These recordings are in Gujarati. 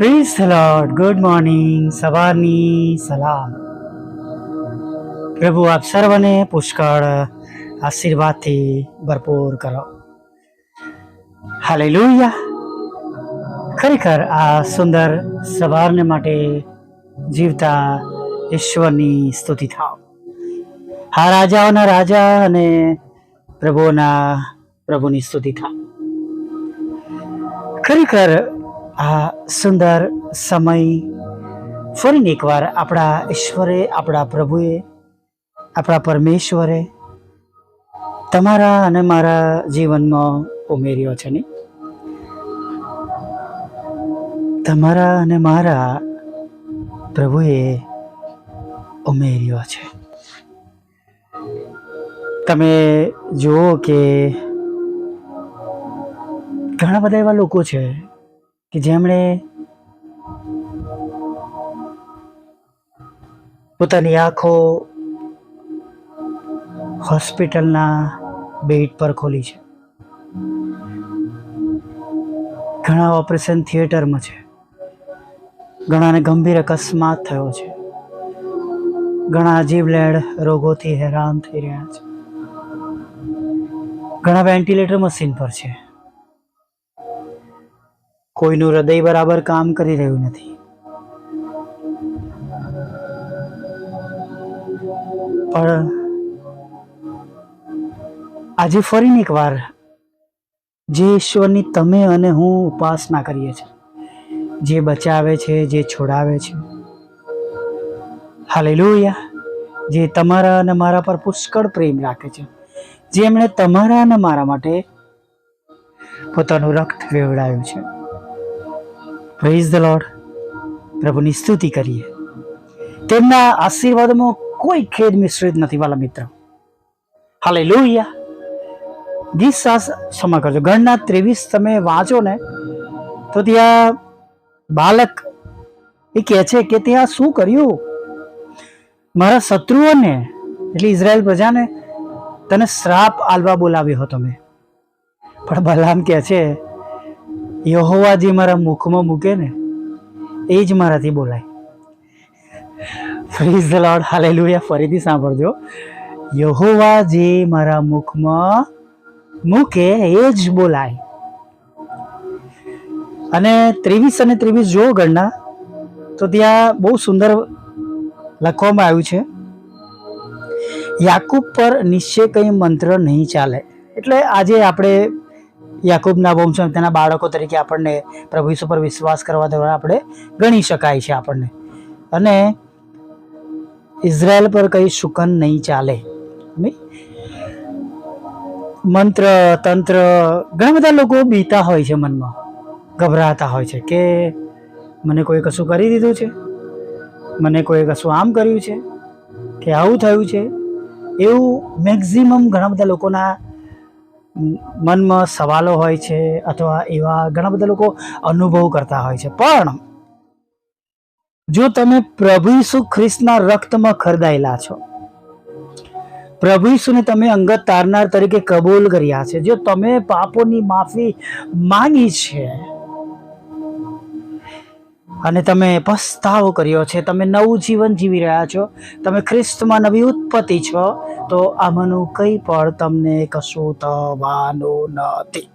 Praise the lord. Good morning. સવારની સલામ. પ્રભુ આપ સર્વને પુષ્કળ આશીર્વાદથી ભરપૂર કરો. હાલેલુયા. ખરેખર આ સુંદર સવારને માટે જીવતા ઈશ્વરની સ્તુતિ થાવ. હા, રાજાઓના રાજા અને પ્રભુની સ્તુતિ થાવ. ખરેખર આ સુંદર સમય ફરીને એકવાર આપણા ઈશ્વરે, આપણા પ્રભુએ, આપણા પરમેશ્વરે તમારા અને મારા જીવનમાં ઉમેર્યો છે ને. તમારા અને મારા પ્રભુએ ઉમેર્યો છે. તમે જુઓ કે ઘણા બધા એવા લોકો છે કે જેમણે પોતાની આંખો હોસ્પિટલના બેડ પર ખોલી છે. ઘણા ઓપરેશન થિયેટરમાં છે. ઘણાને ગંભીર અકસ્માત થયો છે. ઘણા જીવલેણ રોગોથી હેરાન થઈ રહ્યા છે. ઘણા વેન્ટિલેટર મશીન પર છે. કોઈનું હૃદય બરાબર કામ કરી રહ્યું નથી. પણ આજે ફરીને એકવાર જે ઈશ્વરની તમે અને હું ઉપાસના કરીએ છીએ, જે બચાવે છે, જે છોડાવે છે, હાલેલુયા, જે તમારા અને મારા પર પુષ્કળ પ્રેમ રાખે છે, જેમણે તમારા અને મારા માટે પોતાનું રક્ત વેવડાવ્યું છે. Praise the lord. પ્રભુની સ્તુતિ કરીએ. તેમના આશીર્વાદમાં કોઈ ખેદ મિશ્રિત નથી વાલા મિત્ર. હાલેલુયા. ક્ષમા કરજો. ગણના 23 તમે વાંચો ને તો ત્યાં બાલક એ કહે છે કે ત્યાં શું કર્યું? મારા શત્રુઓને એટલે ઇઝરાયલ પ્રજાને તને શ્રાપ આલવા બોલાવ્યો હતો મેં. પણ બલામ કહે છે યહોવા જે મારા મુખમાં મૂકે ને એ જ મારાથી બોલાય. Praise the lord. હાલેલુયા. ફરીથી સાંભળજો. યહોવા જે મારા મુખમાં મૂકે એ જ બોલાય. અને 23 અને 23 જો ગણના તો ત્યાં બહુ સુંદર લખવામાં આવ્યું છે, યાકૂબ પર નિશ્ચય કંઈ મંત્ર નહીં ચાલે. એટલે આજે આપણે યાકૂબના વંશ તેના બાળકો તરીકે આપણને પ્રભુ ઈસુ પર વિશ્વાસ કરવા દ્વારા આપણે ગણી શકાય છે આપણને. અને ઇઝરાયલ પર કંઈ શુકન નહીં ચાલે. મંત્ર તંત્ર ઘણા બધા લોકો બીતા હોય છે, મનમાં ગભરાતા હોય છે કે મને કોઈ કશું કરી દીધું છે, મને કોઈ કશું આમ કર્યું છે કે આવું થયું છે. એવું મેક્ઝિમમ ઘણા બધા લોકોના મનમાં સવાલો હોય છે, અથવા એવા ઘણા બધા લોકો અનુભવ કરતા હોય છે. પણ જો તમે પ્રભુ ઈસુ ખ્રિસ્તના રક્તમાં ખરદાયેલા છો, પ્રભુ ઈસુને તમે અંગત તારનાર તરીકે કબૂલ કર્યા છે, જો તમે પાપોની માફી માંગી છે અને તમે પસ્તાવો કર્યો છે, તમે નવું જીવન જીવી રહ્યા છો, તમે ખ્રિસ્તમાં નવી ઉત્પત્તિ છો, તો આમાંનું કંઈ પણ તમને કશું થવાનું નથી.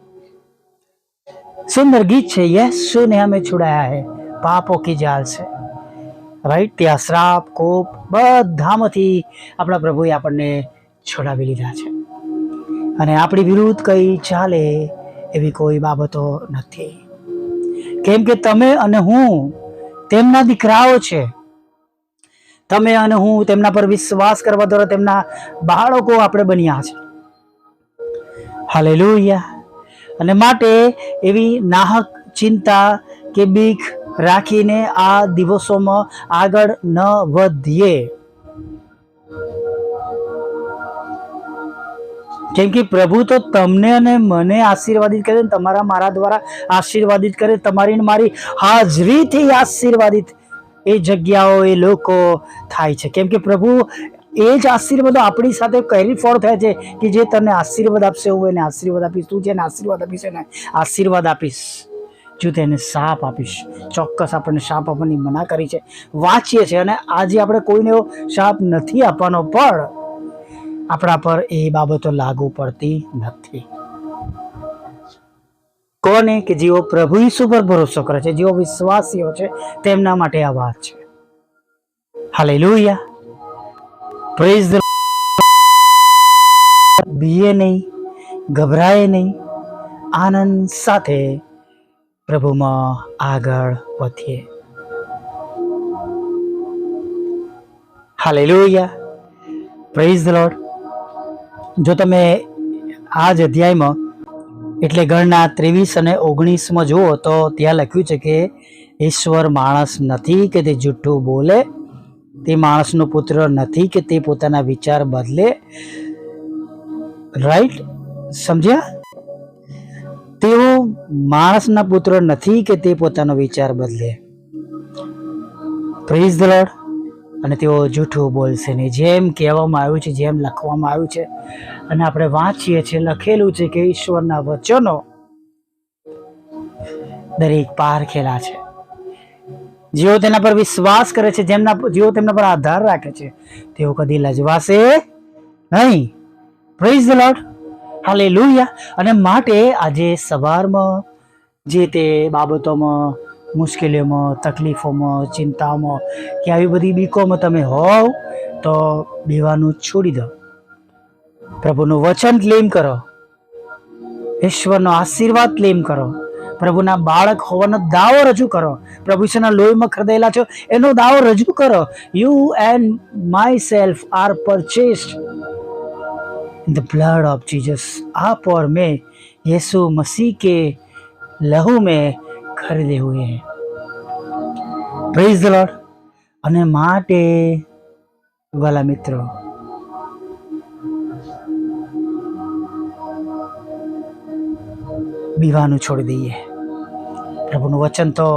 સુંદર ગીત છે, यीशु ने हमें छुड़ाया है पापों की जाल से. રાઈટ. ત્યાં શ્રાપ કોપ બધામાંથી આપણા પ્રભુએ આપણને છોડાવી લીધા છે. અને આપણી વિરુદ્ધ કંઈ ચાલે એવી કોઈ બાબતો નથી. કેમ કે તમે અને હું તેમના દીકરાઓ છે. તમે અને હું તેમના પર વિશ્વાસ કરવા દ્વારા તેમના બાળકો આપણે બન્યા છે. હાલેલુયા. અને માટે એવી નાહક ચિંતા કે બીક રાખીને આ દિવસોમાં આગળ ન વધીએ. કેમ કે પ્રભુ તો તમને અને મને આશીર્વાદિત કરે, તમારા મારા દ્વારા આશીર્વાદિત કરે, તમારી મારી હાજરીથી આશીર્વાદિત એ જગ્યાઓ એ લોકો થાય છે. કેમ કે પ્રભુ એ જ આશીર્વાદો આપણી સાથે કેરી ફોર થાય છે કે જે તને આશીર્વાદ આપશે હું એને આશીર્વાદ આપીશ, તું જેને આશીર્વાદ આપીશ એને આશીર્વાદ આપીશ. જો તેને શાપ આપીશ. ચોક્કસ આપણને શાપ આપવાની મના કરી છે, વાંચીએ છીએ. અને આજે આપણે કોઈને એવો શાપ નથી આપવાનો, પણ આપણા પર એ બાબતો લાગુ પડતી નથી. કોને? કે જેઓ પ્રભુ ઈસુ પર ભરોસો કરે છે, જેઓ વિશ્વાસીઓ છે, તેમના માટે આ વાત છે. Hallelujah, praise the lord. BA નહીં, ગભરાય નહીં, આનંદ સાથે પ્રભુમાં આગળ વધીએ. Hallelujah, praise the lord. જો તમે આ જ અધ્યાયમાં એટલે ગણના 23 અને 19 જુઓ તો ત્યાં લખ્યું છે કે ઈશ્વર માણસ નથી કે તે જૂઠું બોલે, તે માણસનો પુત્ર નથી કે તે પોતાના વિચાર બદલે. રાઈટ? સમજ્યા? તેઓ માણસના પુત્ર નથી કે તે પોતાનો વિચાર બદલે. Praise the lord. અને તેઓ જૂઠું બોલશે નહીં, જેમ કહેવામાં આવ્યું છે, જેમ લખવામાં આવ્યું છે. અને આપણે વાંચીએ છીએ, લખેલું છે કે ઈશ્વરના વચનો દરેક પારખેલા છે. જેઓ તેના પર વિશ્વાસ કરે છે, જેઓ તેમના પર આધાર રાખે છે, તેઓ કદી લજવાશે નહીં. Praise the lord. હાલેલુયા. અને માટે આજે સવારમાં જે તે બાબતોમાં, મુશ્કેલીઓમાં, તકલીફોમાં, ચિંતાઓમાં કે આવી બધી બીકોમાં તમે હોવ તો બીવાનું છોડી દો. પ્રભુનું વચન ક્લેમ કરો, ઈશ્વરનો આશીર્વાદ ક્લેમ કરો, પ્રભુના બાળક હોવાનો દાવો રજૂ કરો, પ્રભુ ઈશ્વરના લોહીમાં ખરીદેલા છો એનો દાવો રજૂ કરો. You and myself are purchased in the blood of Jesus. आप और मैं यीशु मसीह के लहू में खरीदे हुए हैं. Praise the Lord. અને માટે વાલા મિત્રો, બીવાનું છોડી દઈએ. પ્રભુનું વચન તો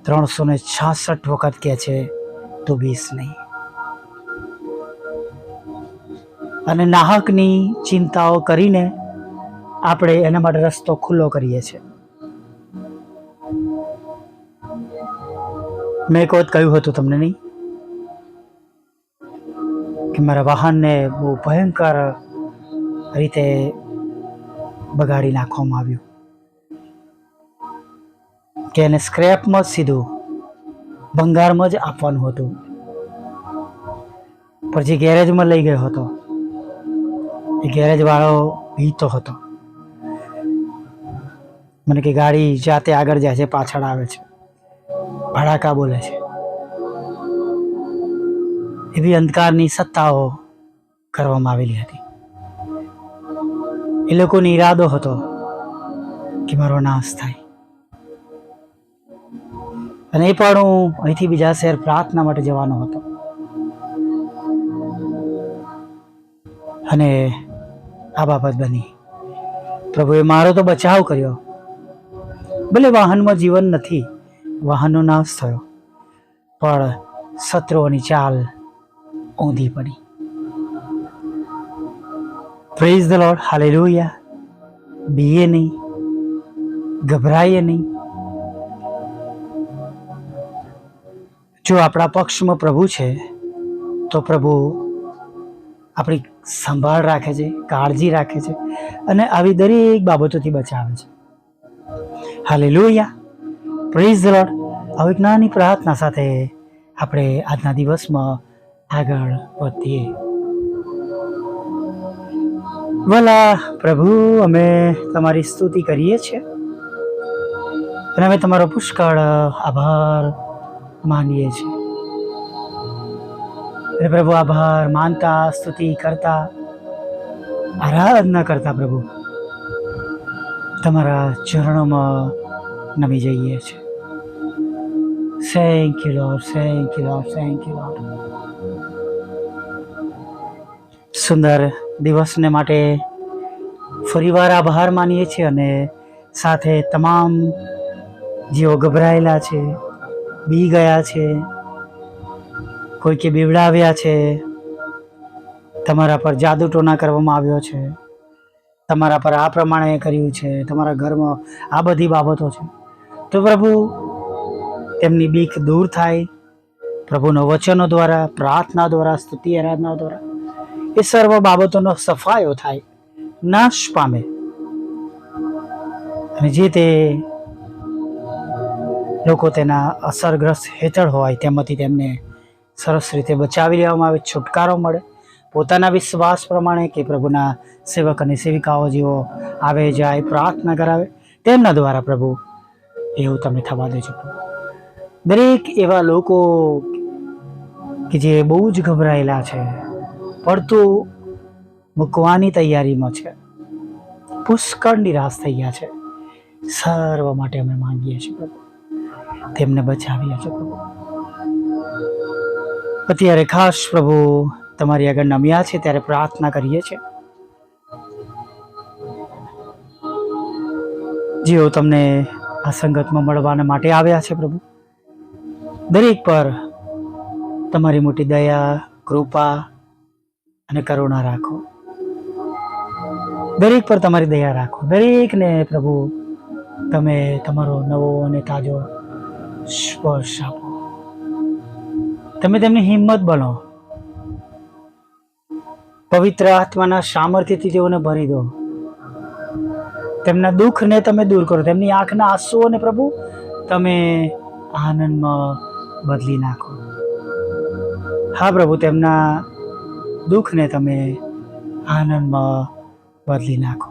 366 વખત કહે છે તું બીસ નહીં. અને નાહકની ચિંતાઓ કરીને આપણે એના માટે રસ્તો ખુલ્લો કરીએ છીએ. મેં એક વખત કહ્યું હતું તમને, નહીં કે મારા વાહનને બહુ ભયંકર રીતે બગાડી નાખવામાં આવ્યું, કે એને સ્ક્રેપમાં જ સીધું ભંગારમાં જ આપવાનું હતું. પણ જે ગેરેજમાં લઈ ગયો હતો એ ગેરેજ વાળો બીતો હતો. મને કે ગાડી જાતે આગળ જાય છે, પાછળ આવે છે, ભડાકા બોલે છે. એવી અંધકારની સત્તાઓ કરવામાં આવેલી હતી. એ લોકોનો ઈરાદો હતો કે મારો નાશ થાય. અને એ પણ હું અહીંથી બીજા શહેર પ્રાર્થના માટે જવાનો હતો. અને આ બાબત બની. પ્રભુએ મારો તો બચાવ કર્યો. ભલે વાહનમાં જીવન નથી, વાહનનો નાશ થયો, પણ શત્રુઓની ચાલ ઊંધી પડી. Praise the lord. Hallelujah. BA નહીં, ગભરાઈએ નહીં. જો આપણા પક્ષમાં પ્રભુ છે તો પ્રભુ આપણી સંભાળ રાખે છે, કાળજી રાખે છે અને આવી દરેક બાબતોથી બચાવે છે. હાલેલુયા. Praise the lord. હવે એક નાની પ્રાર્થના સાથે આપણે આજના દિવસમાં આગળ વધીએ. ભલા પ્રભુ, અમે તમારી સ્તુતિ કરીએ છીએ અને અમે તમારો પુષ્કળ આભાર માનીએ છીએ. પ્રભુ આભાર માનતા, સ્તુતિ કરતા, આરાધના કરતા પ્રભુ તમારા ચરણોમાં નમી જઈએ છીએ. Thank you Lord, thank you Lord, thank you Lord. સુંદર દિવસને માટે ફરીવાર આભાર માનીએ છીએ અને સાથે તમામ જેઓ ગભરાયેલા છે, બી ગયા છે, કોઈકે બીવડાવ્યા છે, તમારા પર જાદુ ટોના કરવામાં આવ્યો છે, તમારા પર આ પ્રમાણે કર્યું છે, તમારા ઘરમાં આ બધી બાબતો છે, તો પ્રભુ તેમની બીક દૂર થાય, પ્રભુના વચનો દ્વારા, પ્રાર્થના દ્વારા, સ્તુતિ આરાધના દ્વારા એ સર્વ બાબતોનો સફાયો થાય, નાશ પામે, અને જે તે લોકો તેના અસરગ્રસ્ત હેઠળ હોય તેમાંથી તેમને સરસ રીતે બચાવી લેવામાં આવે, છુટકારો મળે, પોતાના વિશ્વાસ પ્રમાણે કે પ્રભુના સેવક અને સેવિકાઓ જેઓ આવે જાય પ્રાર્થના કરાવે તેમના દ્વારા પ્રભુ એવું તમે થવા દેજો. દરેક એવા લોકો કે જે બહુ જ ગભરાયેલા છે, પડતું મૂકવાની તૈયારીમાં છે, પુષ્કળ નિરાશ થઈ ગયા છે, સર્વ માટે અમે માંગીએ છીએ પ્રભુ, તેમને બચાવીએ છીએ પ્રભુ. અત્યારે ખાસ પ્રભુ તમારી આગળ નમ્યા છે ત્યારે પ્રાર્થના કરીએ છીએ, જેઓ તમને આ સંગતમાં મળવાના માટે આવ્યા છે પ્રભુ, દરેક પર તમારી મોટી દયા, કૃપા અને કરુણા રાખો. દરેક પર તમારી દયા રાખો. દરેકને પ્રભુ તમે તમારો નવો અને તાજો સ્પર્શ આપો. તમે તેમની હિંમત બનો. પવિત્ર આત્માના સામર્થ્યથી તેઓને ભરી દો. તેમના દુઃખને તમે દૂર કરો. તેમની આંખના આંસુઓને પ્રભુ તમે આનંદમાં બદલી નાખો. હા પ્રભુ, તેમના દુઃખને તમે આનંદમાં બદલી નાખો.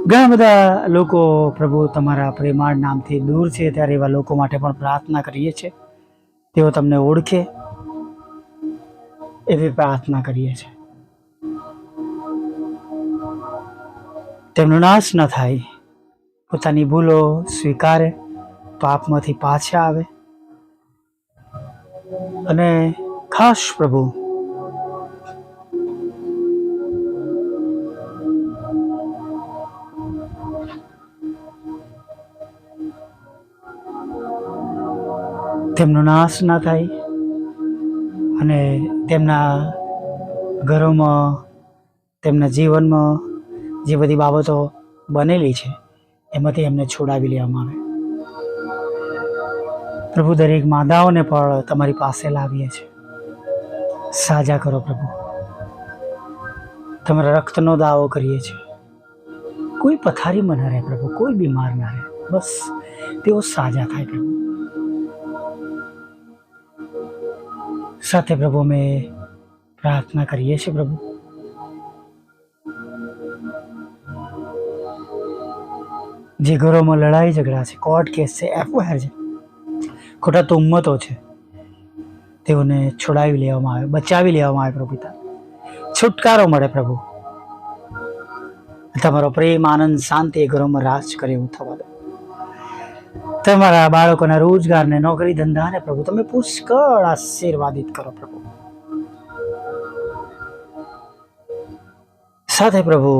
ઘણા બધા લોકો પ્રભુ તમારા પ્રેમાળ નામથી દૂર છે, ત્યારે એવા લોકો માટે પણ પ્રાર્થના કરીએ છીએ. તેઓ તમને ઓળખે એવી પ્રાર્થના કરીએ છીએ. તેમનો નાશ ન થાય, પોતાની ભૂલો સ્વીકારે, પાપમાંથી પાછા આવે, અને ખાસ પ્રભુ તેમનો નાશ ના થાય, અને તેમના ઘરોમાં, તેમના જીવનમાં જે બધી બાબતો બનેલી છે એમાંથી એમને છોડાવી લેવામાં આવે. પ્રભુ દરેક માદાઓને પણ તમારી પાસે લાવીએ છીએ. સાજા કરો પ્રભુ. તમારા રક્તનો દાવો કરીએ છીએ. કોઈ પથારીમાં ન રહે પ્રભુ, કોઈ બીમાર ના રહે, બસ તેઓ સાજા થાય પ્રભુ. સાથે પ્રભુ અમે પ્રાર્થના કરીએ છીએ પ્રભુ, જે ઘરોમાં લડાઈ ઝઘડા છે, કોર્ટ કેસ છે, એફઆઈઆર છે, ખોટા તુમ્મતો છે, તેઓને છોડાવી લેવામાં આવે, બચાવી લેવામાં આવે પ્રભુ પિતા. છુટકારો મળે પ્રભુ. તમારો પ્રેમ, આનંદ, શાંતિ એ ઘરોમાં રાજ કરે એવું થવા દો. તમારા બાળકોના રોજગારને, નોકરી ધંધાને પ્રભુ તમે પુષ્કળ આશીર્વાદિત કરો પ્રભુ. સાથે પ્રભુ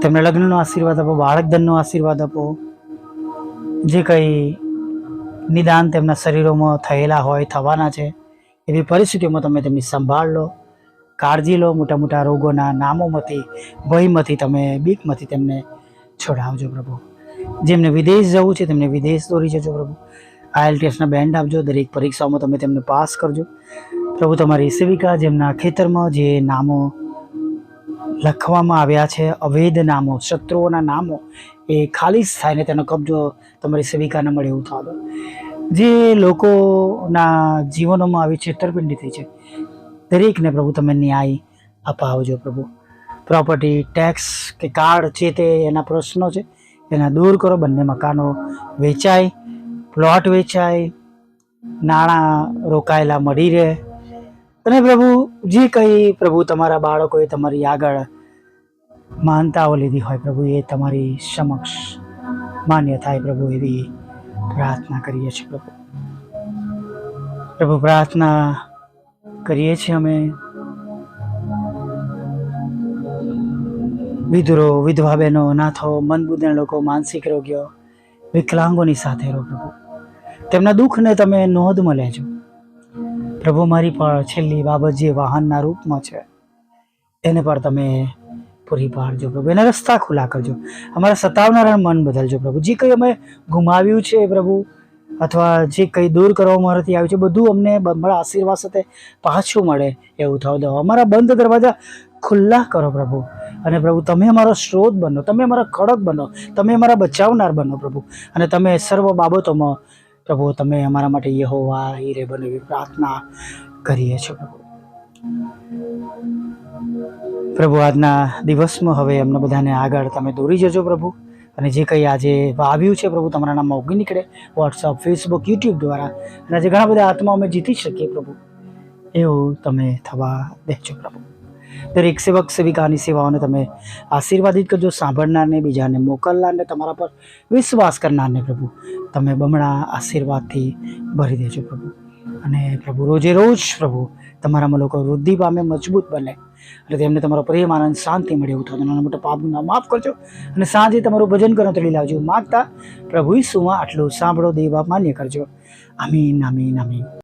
તેમને લગ્નનો આશીર્વાદ આપો, બાળક ધનનો આશીર્વાદ આપો. જે કંઈ નિદાન તેમના શરીરોમાં થયેલા હોય, થવાના છે, એવી પરિસ્થિતિઓમાં તમે તેમની સંભાળ લો, કાળજી લો. મોટા મોટા રોગોના નામોમાંથી, ભયમાંથી, તમે બીકમાંથી તેમને છોડાવજો પ્રભુ. જેમને વિદેશ જવું છે તેમને વિદેશ દોરી જજો પ્રભુ. IELTSના બેન્ડ આપજો. દરેક પરીક્ષાઓમાં તમે તેમને પાસ કરજો પ્રભુ. તમારી સેવિકા જેમના ખેતરમાં જે નામો લખવામાં આવ્યા છે, અવૈધ નામો, શત્રુઓના નામો, એ ખાલીસ થાય ને તેનો કબજો તમારી સેવિકાને મળે એવું થવા દો. જે લોકોના જીવનોમાં આવી છેતરપિંડી થઈ છે, દરેકને પ્રભુ તમે ન્યાય અપાવજો પ્રભુ. પ્રોપર્ટી ટેક્સ કે કાર્ડ છે તે એના પ્રશ્નો છે, એના દૂર કરો. બંને મકાનો વેચાય, પ્લોટ વેચાય, નાણાં રોકાયેલા મળી રહે. અને પ્રભુ જે કંઈ પ્રભુ તમારા બાળકોએ તમારી આગળ માનતાઓ લીધી હોય પ્રભુ, એ તમારી સમક્ષ માન્ય થાય પ્રભુ, એવી પ્રાર્થના કરીએ છીએ પ્રભુ. પ્રભુ પ્રાર્થના કરીએ છીએ અમે વિધુરો, વિધવા બહેનો, અનાથો, મનબુદ્ધિના લોકો, માનસિક રોગીઓ, વિકલાંગોની સાથે રહો પ્રભુ. તેમના દુઃખને તમે નોંધમાં લેજો પ્રભુ. મારી પણ છેલ્લી બાબત જે વાહનના રૂપમાં છે એને પણ તમે પૂરી પાડજો પ્રભુ, એના રસ્તા ખુલ્લા કરજો. અમારા સતાવનારા મન બદલજો પ્રભુ. જે કંઈ અમે ગુમાવ્યું છે પ્રભુ, અથવા જે કંઈ દૂર કરવા અમારાથી આવ્યું છે, બધું અમને બમણા આશીર્વાદ સાથે પાછું મળે એવું થવા દો. અમારા બંધ દરવાજા ખુલ્લા કરો પ્રભુ. અને પ્રભુ, તમે અમારો સ્ત્રોત બનો, તમે અમારા ખડક બનો, તમે અમારા બચાવનાર બનો પ્રભુ. અને તમે સર્વ બાબતોમાં પ્રભુ, તમે અમારા માટે યહોવા હીરે બનો એવી પ્રાર્થના કરીએ છીએ પ્રભુ. પ્રભુ, આજના દિવસમાં હવે અમને બધાને આગળ તમે દોરી જજો પ્રભુ. અને જે કંઈ આજે આવ્યું છે પ્રભુ, તમારા નામમાં ઉગી નીકળે વોટ્સઅપ, ફેસબુક, યુટ્યુબ દ્વારા. અને આજે ઘણા બધા આત્માઓ અમે જીતી શકીએ પ્રભુ, એવું તમે થવા દેજો પ્રભુ. દરેક સેવક સેવિકાની સેવાઓને તમે આશીર્વાદિત કરજો. સાંભળનારને, બીજાને મોકલનારને, તમારા પર વિશ્વાસ કરનારને પ્રભુ તમે બમણા આશીર્વાદથી ભરી દેજો પ્રભુ. અને પ્રભુ, રોજે રોજ પ્રભુ તમારામાં લોકો વૃદ્ધિ પામે, મજબૂત બને, અને તેમને તમારો પ્રેમ, આનંદ, શાંતિ મળે એવું થાય. નાના મોટા પાપના માફ કરજો. અને સાંજે તમારું ભજન કરો તો લાવજો માગતા પ્રભુ ઈસુમાં આટલું સાંભળો, દેવ બાપ માન્ય કરજો. આમીન, આમીન, આમીન.